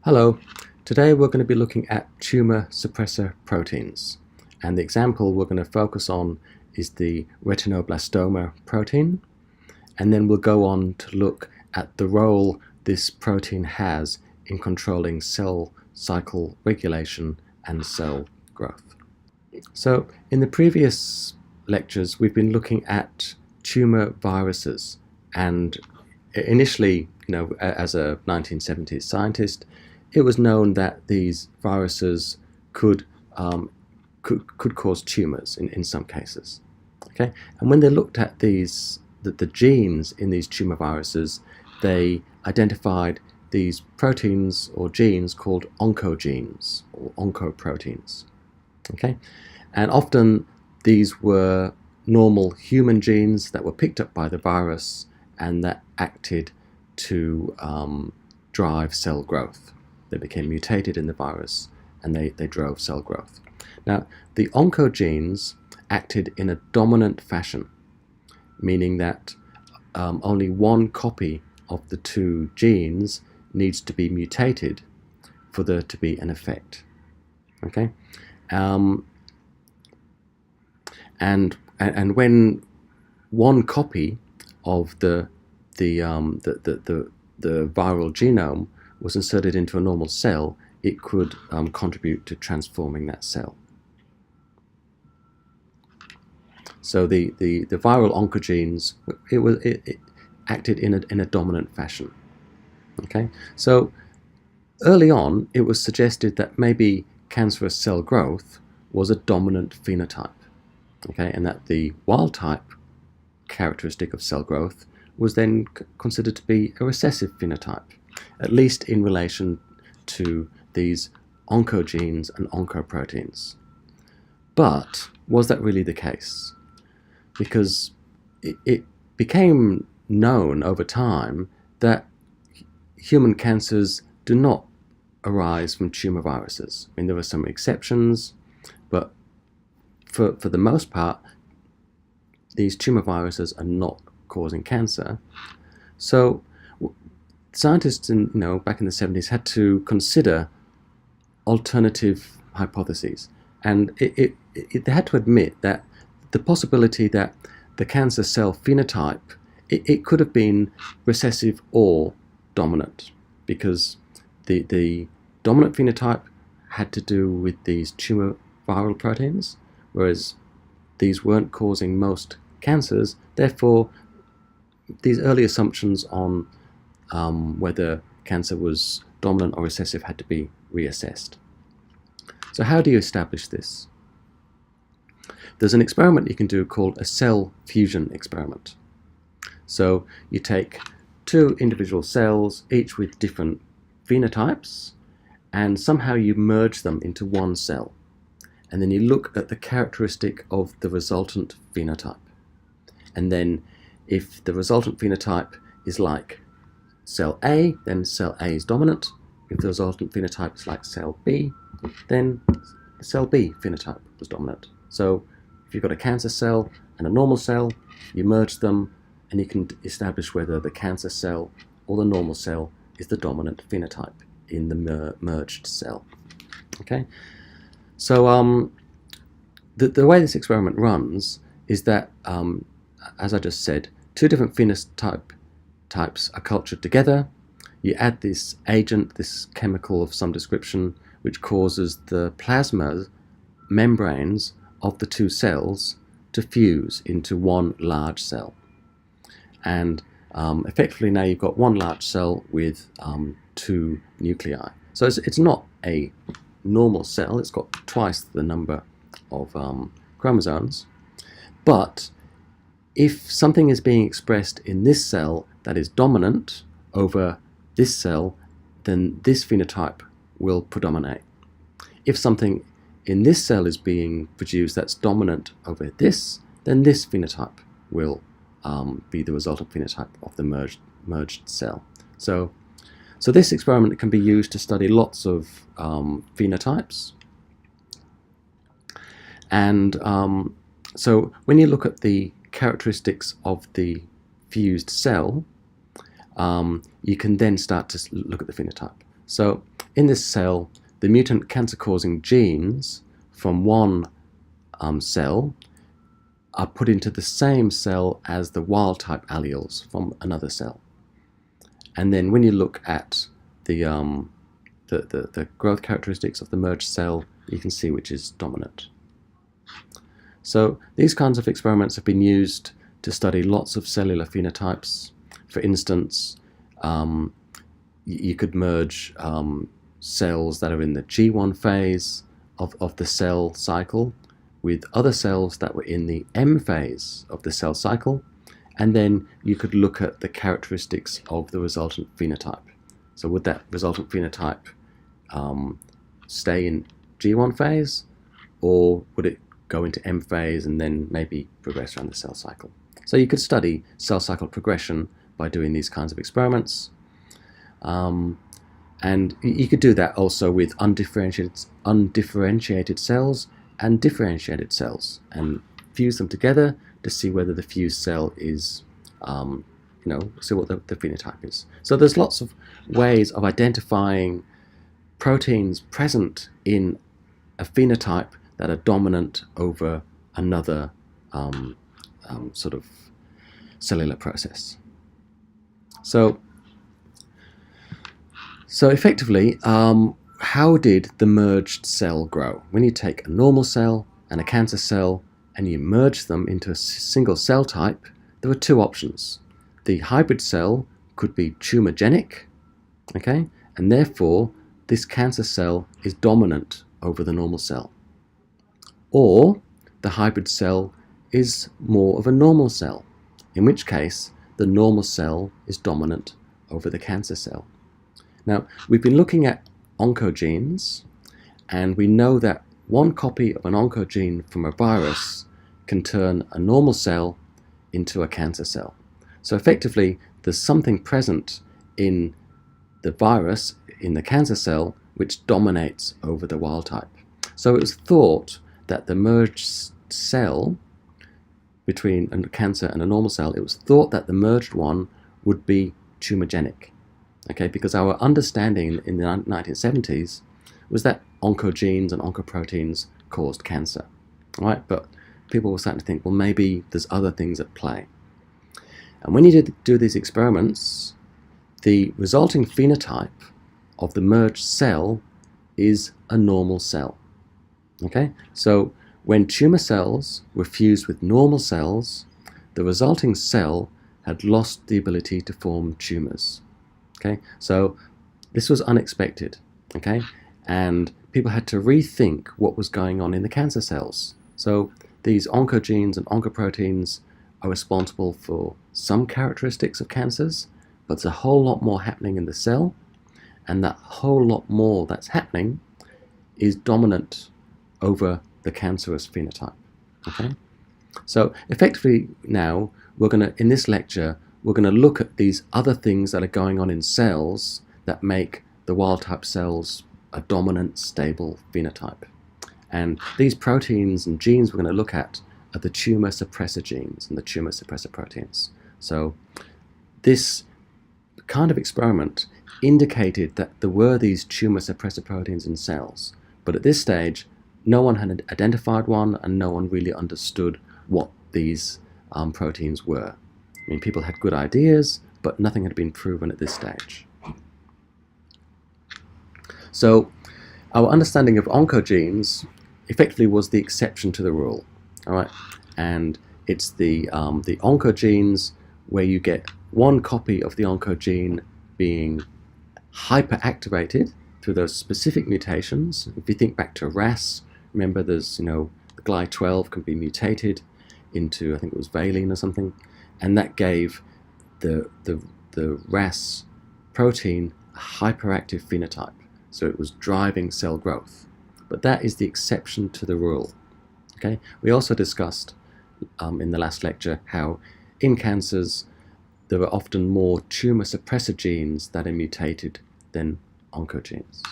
Hello, today we're going to be looking at tumor suppressor proteins, and the example we're going to focus on is the retinoblastoma protein, and then we'll go on to look at the role this protein has in controlling cell cycle regulation and cell growth. So in the previous lectures we've been looking at tumor viruses, and initially, as a 1970s scientist, it was known that these viruses could cause tumors in some cases. Okay, and when they looked at the genes in these tumor viruses, they identified these proteins or genes called oncogenes or oncoproteins. Okay, and often these were normal human genes that were picked up by the virus and that acted to drive cell growth. They became mutated in the virus and they drove cell growth. Now, the oncogenes acted in a dominant fashion, meaning that only one copy of the two genes needs to be mutated for there to be an effect. Okay, and when one copy of the viral genome was inserted into a normal cell, it could contribute to transforming that cell. So the viral oncogenes, it acted in a dominant fashion. Okay, so early on it was suggested that maybe cancerous cell growth was a dominant phenotype. Okay, and that the wild type characteristic of cell growth was then considered to be a recessive phenotype, at least in relation to these oncogenes and oncoproteins. But was that really the case? Because it became known over time that human cancers do not arise from tumor viruses. I mean, there are some exceptions, but for the most part, these tumor viruses are not causing cancer. So scientists back in the 70s had to consider alternative hypotheses, and they had to admit that the possibility that the cancer cell phenotype, it could have been recessive or dominant, because the dominant phenotype had to do with these tumor viral proteins, whereas these weren't causing most cancers. Therefore, these early assumptions on whether cancer was dominant or recessive had to be reassessed. So how do you establish this? There's an experiment you can do called a cell fusion experiment. So you take two individual cells, each with different phenotypes, and somehow you merge them into one cell. And then you look at the characteristic of the resultant phenotype. And then if the resultant phenotype is like cell A, then cell A is dominant. If the resultant phenotype is like cell B, then cell B phenotype was dominant. So if you've got a cancer cell and a normal cell, you merge them and you can establish whether the cancer cell or the normal cell is the dominant phenotype in the merged cell. Okay, so the way this experiment runs is that, as I just said, two different phenotypes are cultured together. You add this agent, this chemical of some description, which causes the plasma membranes of the two cells to fuse into one large cell. And effectively now you've got one large cell with two nuclei. So it's not a normal cell, it's got twice the number of chromosomes. But if something is being expressed in this cell that is dominant over this cell, then this phenotype will predominate. If something in this cell is being produced that's dominant over this, then this phenotype will be the resultant phenotype of the merged cell. So this experiment can be used to study lots of phenotypes. And so when you look at the characteristics of the fused cell, you can then start to look at the phenotype. So in this cell, the mutant cancer-causing genes from one cell are put into the same cell as the wild-type alleles from another cell. And then when you look at the growth characteristics of the merged cell, you can see which is dominant. So these kinds of experiments have been used to study lots of cellular phenotypes. For instance, you could merge cells that are in the G1 phase of the cell cycle with other cells that were in the M phase of the cell cycle, and then you could look at the characteristics of the resultant phenotype. So would that resultant phenotype stay in G1 phase, or would it go into M phase and then maybe progress around the cell cycle? So you could study cell cycle progression by doing these kinds of experiments. And you could do that also with undifferentiated cells and differentiated cells, and fuse them together to see whether the fused cell is, see what the phenotype is. So there's lots of ways of identifying proteins present in a phenotype that are dominant over another sort of cellular process. So effectively, how did the merged cell grow? When you take a normal cell and a cancer cell and you merge them into a single cell type, there were two options. The hybrid cell could be tumorigenic, okay, and therefore this cancer cell is dominant over the normal cell. Or the hybrid cell is more of a normal cell, in which case the normal cell is dominant over the cancer cell. Now, we've been looking at oncogenes, and we know that one copy of an oncogene from a virus can turn a normal cell into a cancer cell. So effectively, there's something present in the virus, in the cancer cell, which dominates over the wild type. So it was thought that the merged cell between a cancer and a normal cell, it was thought that the merged one would be tumorigenic. Okay, because our understanding in the 1970s was that oncogenes and oncoproteins caused cancer, right? But people were starting to think, well, maybe there's other things at play. And when you do these experiments, the resulting phenotype of the merged cell is a normal cell. Okay, so when tumor cells were fused with normal cells, the resulting cell had lost the ability to form tumors. Okay, so this was unexpected, okay, and people had to rethink what was going on in the cancer cells. So these oncogenes and oncoproteins are responsible for some characteristics of cancers, but there's a whole lot more happening in the cell, and that whole lot more that's happening is dominant over the cancerous phenotype. Okay, so effectively now in this lecture, we're going to look at these other things that are going on in cells that make the wild-type cells a dominant, stable phenotype. And these proteins and genes we're going to look at are the tumor suppressor genes and the tumor suppressor proteins. So this kind of experiment indicated that there were these tumor suppressor proteins in cells, but at this stage, no one had identified one and no one really understood what these proteins were. I mean, people had good ideas, but nothing had been proven at this stage. So our understanding of oncogenes effectively was the exception to the rule, all right? And it's the oncogenes where you get one copy of the oncogene being hyperactivated through those specific mutations. If you think back to RAS, remember there's, the GLI12 can be mutated into, I think it was valine or something, and that gave the RAS protein a hyperactive phenotype. So it was driving cell growth. But that is the exception to the rule. Okay? We also discussed in the last lecture how in cancers there are often more tumor suppressor genes that are mutated than oncogenes.